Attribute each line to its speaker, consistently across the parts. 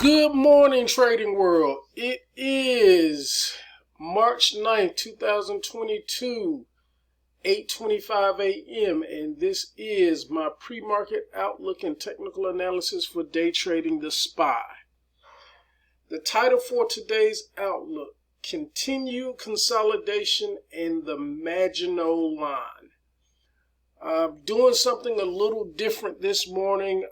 Speaker 1: Good morning, trading world. It is March 9th, 2022, 8:25 a.m. and this is my pre-market outlook and technical analysis for day trading the SPY. The title for today's outlook: Continued Consolidation in the Maginot line. Doing something a little different this morning.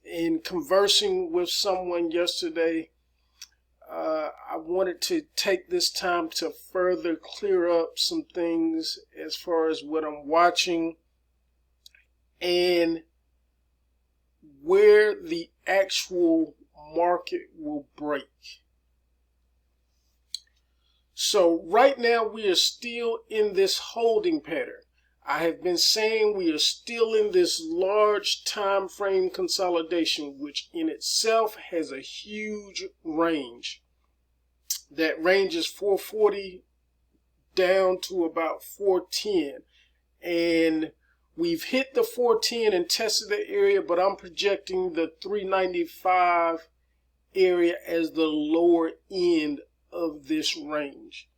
Speaker 1: In conversing with someone yesterday, I wanted to take this time to further clear up some things as far as what I'm watching and where the actual market will break. So right now we are still in this holding pattern. I have been saying we are still in this large time frame consolidation, which in itself has a huge range. That range is 440 down to about 410. And we've hit the 410 and tested the area, but I'm projecting the 395 area as the lower end of this range.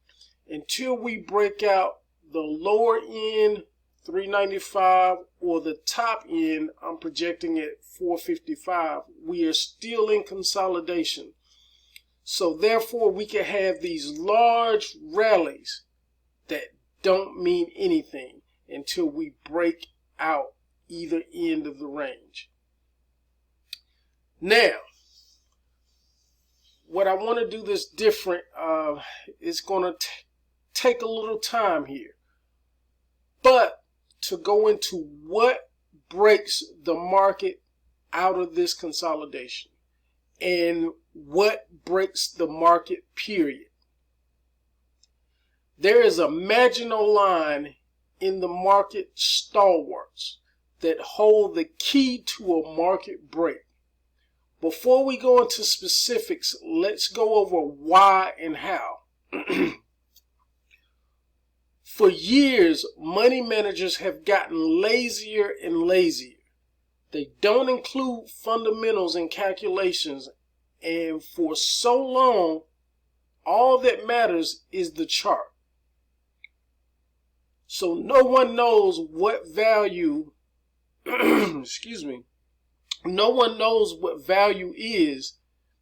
Speaker 1: Until we break out the lower end, 395, or the top end, I'm projecting at 455. We are still in consolidation. So therefore, we can have these large rallies that don't mean anything until we break out either end of the range. Now, what I want to do this different, is going to take a little time here. But to go into what breaks the market out of this consolidation and what breaks the market, period. There is a Maginot line in the market stalwarts that hold the key to a market break. Before we go into specifics, let's go over why and how. For years, money managers have gotten lazier and lazier. They don't include fundamentals in calculations, and for so long, all that matters is the chart. So no one knows what value, excuse me, no one knows what value is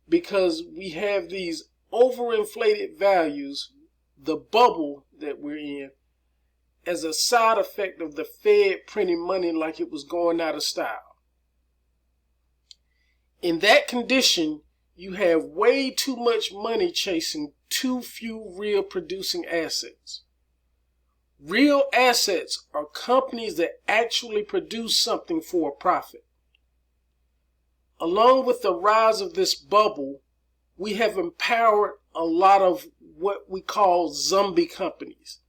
Speaker 1: because we have these overinflated values, the bubble that we're in, as a side effect of the Fed printing money like it was going out of style. In that condition, you have way too much money chasing too few real producing assets. Real assets are companies that actually produce something for a profit. Along with the rise of this bubble, we have empowered a lot of what we call zombie companies.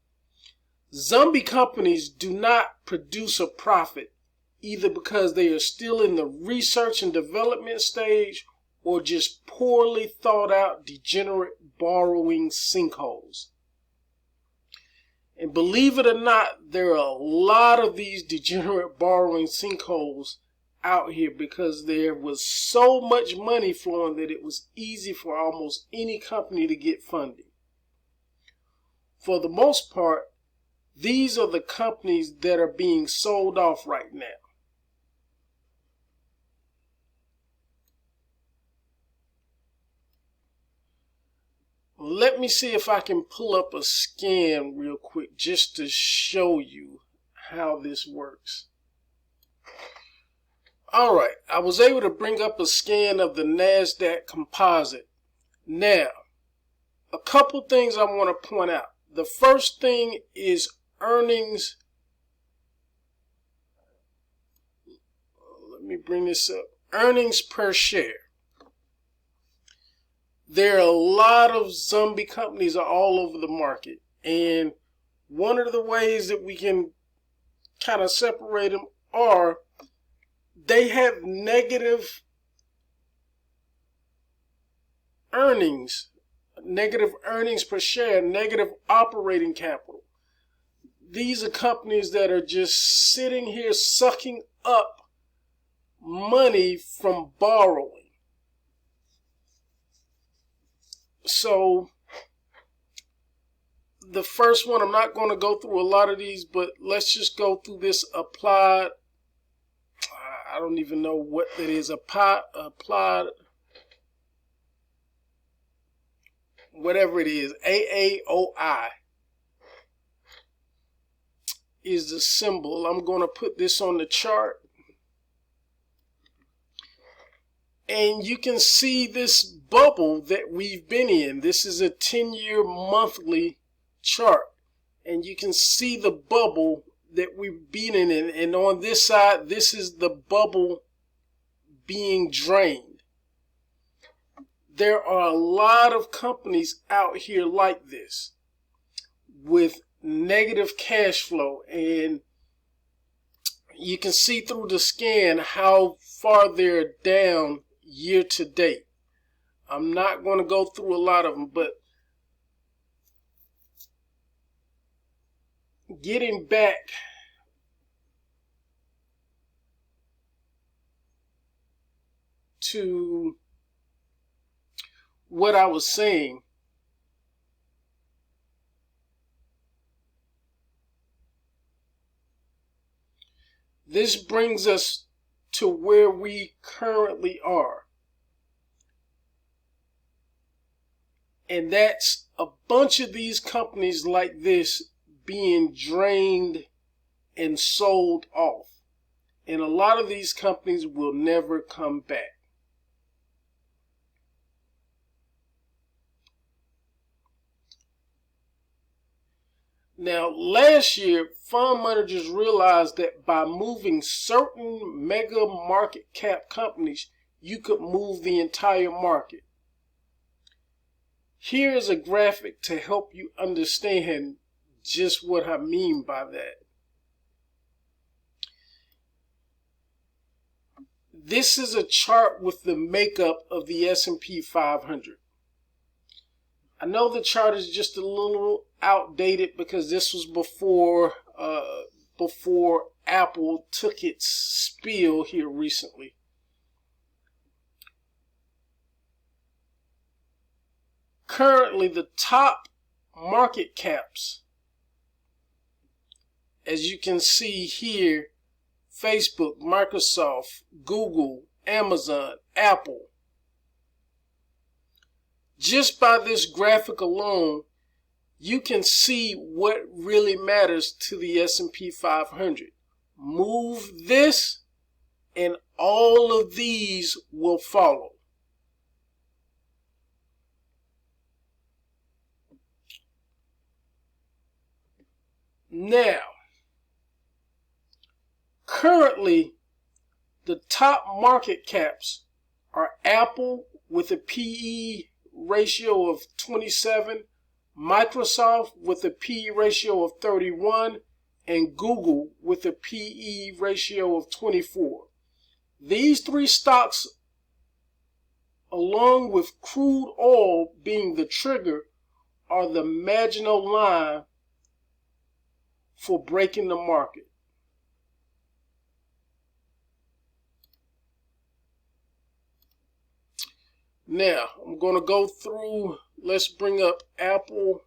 Speaker 1: Zombie companies do not produce a profit either because they are still in the research and development stage or just poorly thought out degenerate borrowing sinkholes. And believe it or not, there are a lot of these degenerate borrowing sinkholes out here because there was so much money flowing that it was easy for almost any company to get funding. For the most part, these are the companies that are being sold off right now. Let me see if I can pull up a scan real quick just to show you how this works. Alright, I was able to bring up a scan of the NASDAQ composite. Now, a couple things I want to point out. The first thing is earnings. Let me bring this up. Earnings per share. There are a lot of zombie companies all over the market, and one of the ways that we can kind of separate them are they have negative earnings per share, negative operating capital. These are companies that are just sitting here sucking up money from borrowing. So the first one, I'm not going to go through a lot of these, but let's just go through this applied. I don't even know what that is. Applied, whatever it is, AAOI is the symbol. I'm going to put this on the chart. And you can see this bubble that we've been in. This is a 10-year monthly chart. And you can see the bubble that we've been in. And on this side, this is the bubble being drained. There are a lot of companies out here like this with negative cash flow. And you can see through the scan how far they're down year to date. I'm not going to go through a lot of them, but getting back to what I was saying, this brings us to where we currently are. And that's a bunch of these companies like this being drained and sold off. And a lot of these companies will never come back. Now, last year, fund managers realized that by moving certain mega market cap companies, you could move the entire market. Here is a graphic to help you understand just what I mean by that. This is a chart with the makeup of the S&P 500. I know the chart is just a little outdated because this was before Apple took its spiel here recently. Currently, the top market caps, as you can see here, Facebook, Microsoft, Google, Amazon, Apple. Just by this graphic alone, you can see what really matters to the S&P 500. Move this and all of these will follow. Now, currently, the top market caps are Apple with a PE ratio of 27, Microsoft with a PE ratio of 31, and Google with a PE ratio of 24. These three stocks, along with crude oil being the trigger, are the Maginot line for breaking the market. Now, I'm going to go through, let's bring up Apple.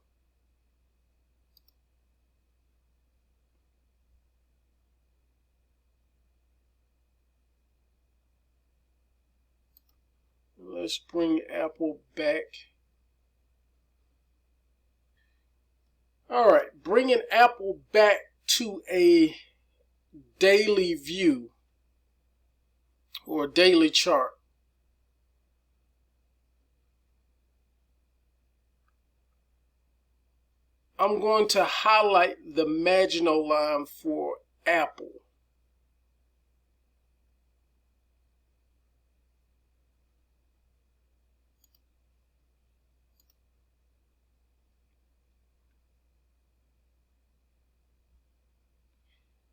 Speaker 1: Let's bring Apple back. All right, bringing Apple back to a daily view or a daily chart. I'm going to highlight the Maginot line for Apple.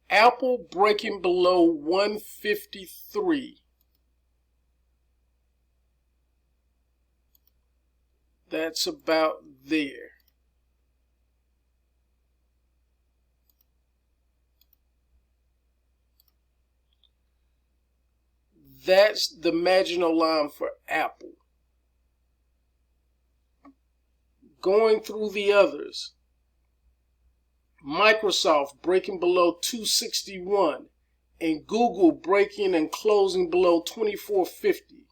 Speaker 1: Apple breaking below 153. That's about there. That's the Maginot line for Apple. Going through the others, Microsoft breaking below 261 and Google breaking and closing below 2450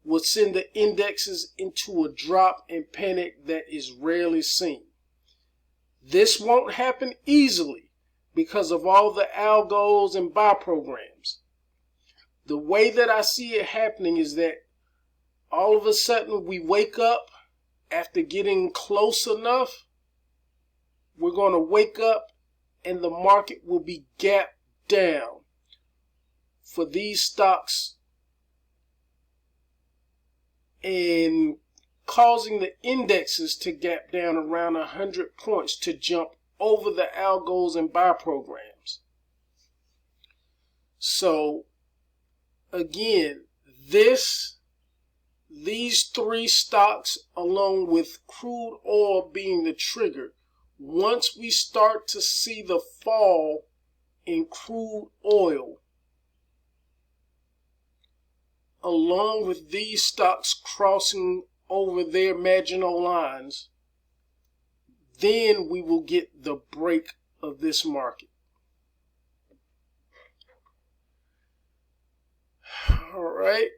Speaker 1: will send the indexes into a drop and panic that is rarely seen. This won't happen easily because of all the algos and buy programs. The way that I see it happening is that all of a sudden we wake up after getting close enough. We're going to wake up and the market will be gapped down for these stocks and causing the indexes to gap down around 100 points to jump over the algos and buy programs. So again, these three stocks, along with crude oil being the trigger, once we start to see the fall in crude oil, along with these stocks crossing over their Maginot lines, then we will get the break of this market. All right.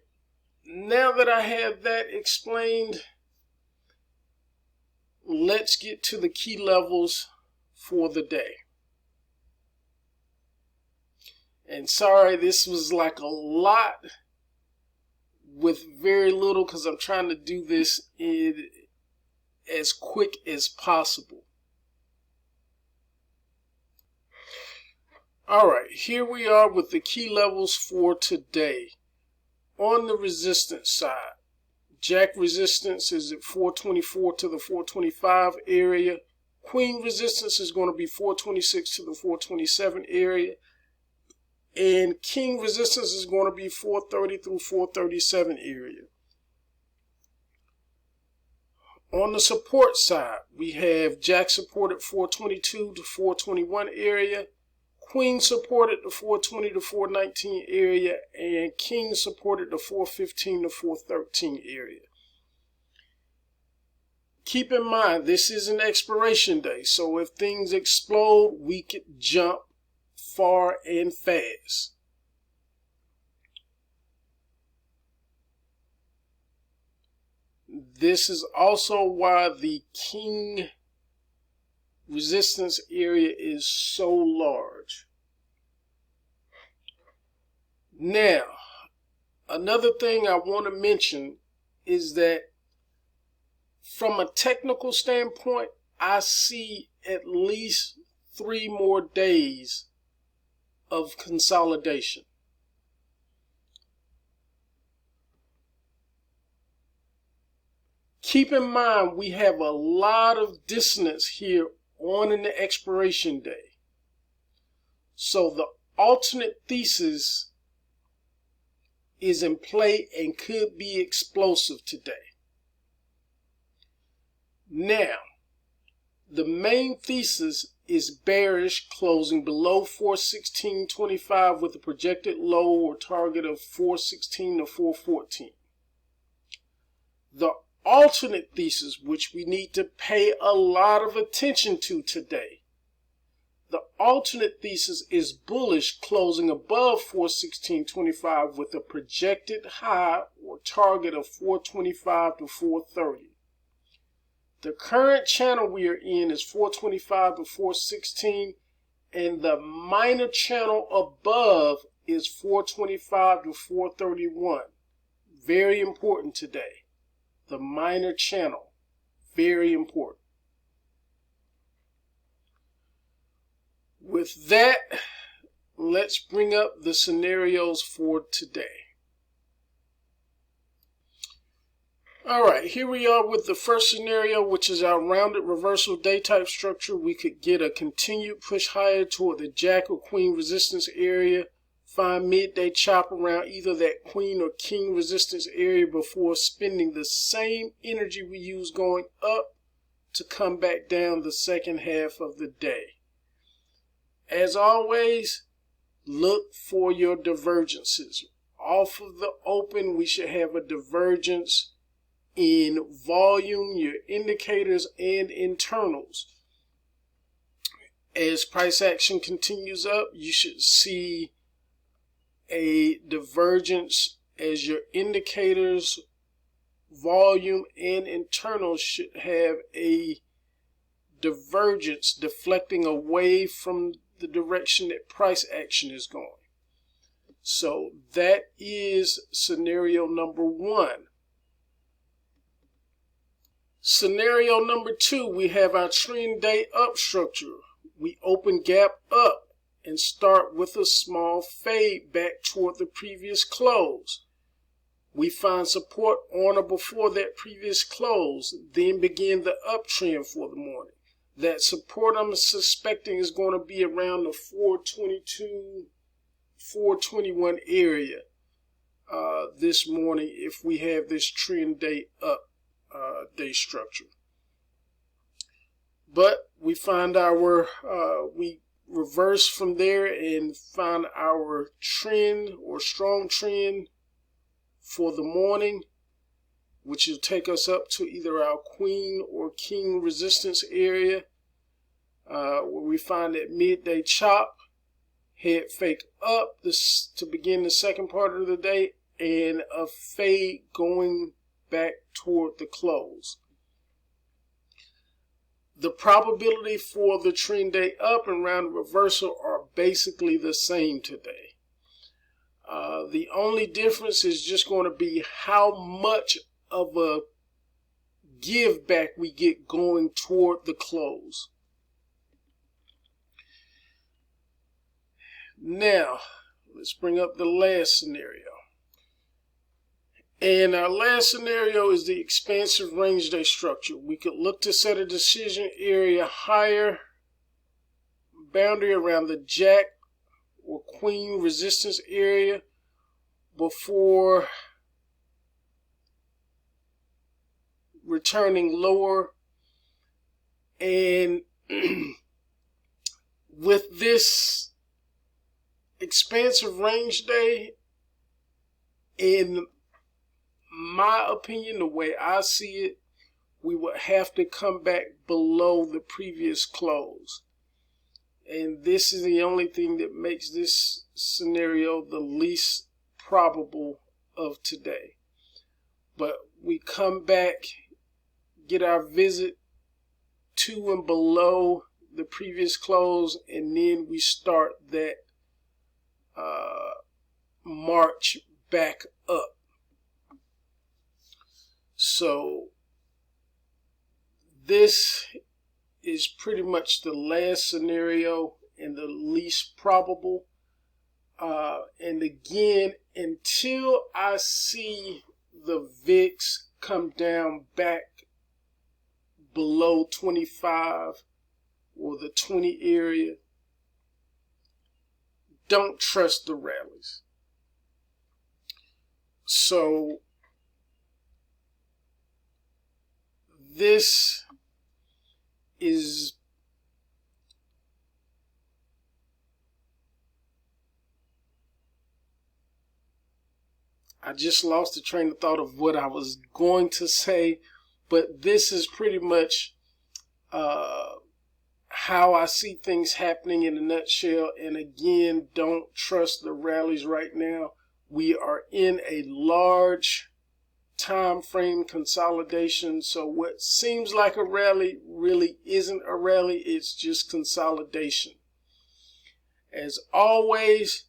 Speaker 1: Now that I have that explained, let's get to the key levels for the day. And sorry, this was like a lot with very little because I'm trying to do this in as quick as possible. All right, here we are with the key levels for today. On the resistance side, Jack resistance is at 424 to the 425 area. Queen resistance is going to be 426 to the 427 area. And King resistance is going to be 430 through 437 area. On the support side, we have Jack support at 422 to 421 area. Queen supported the 420 to 419 area, and King supported the 415 to 413 area. Keep in mind, this is an expiration day, so if things explode, we could jump far and fast. This is also why the King resistance area is so large. Now, another thing I want to mention is that from a technical standpoint, I see at least 3 more days of consolidation. Keep in mind, we have a lot of dissonance here on in the expiration day. So the alternate thesis is in play and could be explosive today. Now, the main thesis is bearish, closing below 416.25 with a projected low or target of 416 to 414. The alternate thesis, which we need to pay a lot of attention to today, the alternate thesis is bullish, closing above 416.25 with a projected high or target of 425 to 430. The current channel we are in is 425 to 416, and the minor channel above is 425 to 431. Very important today. The minor channel, very important. With that, let's bring up the scenarios for today. All right, here we are with the first scenario, which is our rounded reversal day type structure. We could get a continued push higher toward the Jack or Queen resistance area, find midday chop around either that Queen or King resistance area before spending the same energy we use going up to come back down the second half of the day. As always, look for your divergences. Off of the open, we should have a divergence in volume, your indicators, and internals. As price action continues up, you should see a divergence as your indicators, volume, and internals should have a divergence deflecting away from the direction that price action is going. So that is scenario number 1. Scenario number 2, we have our trend day up structure. We open gap up and start with a small fade back toward the previous close. We find support on or before that previous close, then begin the uptrend for the morning. That support I'm suspecting is going to be around the 422, 421 area this morning if we have this trend day up day structure. But we find our, we reverse from there and find our trend or strong trend for the morning, which will take us up to either our queen or king resistance area, where we find that midday chop, head fake up to begin the second part of the day, and a fade going back toward the close. The probability for the trend day up and round reversal are basically the same today. The only difference is just going to be how much of a give back we get going toward the close. Now, let's bring up the last scenario. And our last scenario is the expansive range day structure. We could look to set a decision area higher, boundary around the jack or queen resistance area before returning lower. And with this expansive range day, in my opinion, the way I see it, we would have to come back below the previous close. And this is the only thing that makes this scenario the least probable of today. But we come back, get our visit to and below the previous close, and then we start that march back up. So this is pretty much the last scenario and the least probable. And again, until I see the VIX come down back below 25 or the 20 area, don't trust the rallies. So this is I just lost the train of thought of what I was going to say, but this is pretty much how I see things happening in a nutshell. And again, don't trust the rallies right now. We are in a large time frame consolidation, so what seems like a rally really isn't a rally, it's just consolidation. As always,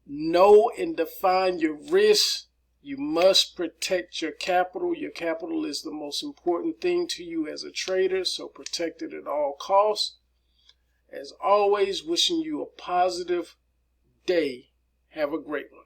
Speaker 1: know and define your risks. You must protect your capital. Your capital is the most important thing to you as a trader, so protect it at all costs. As always, wishing you a positive day. Have a great one.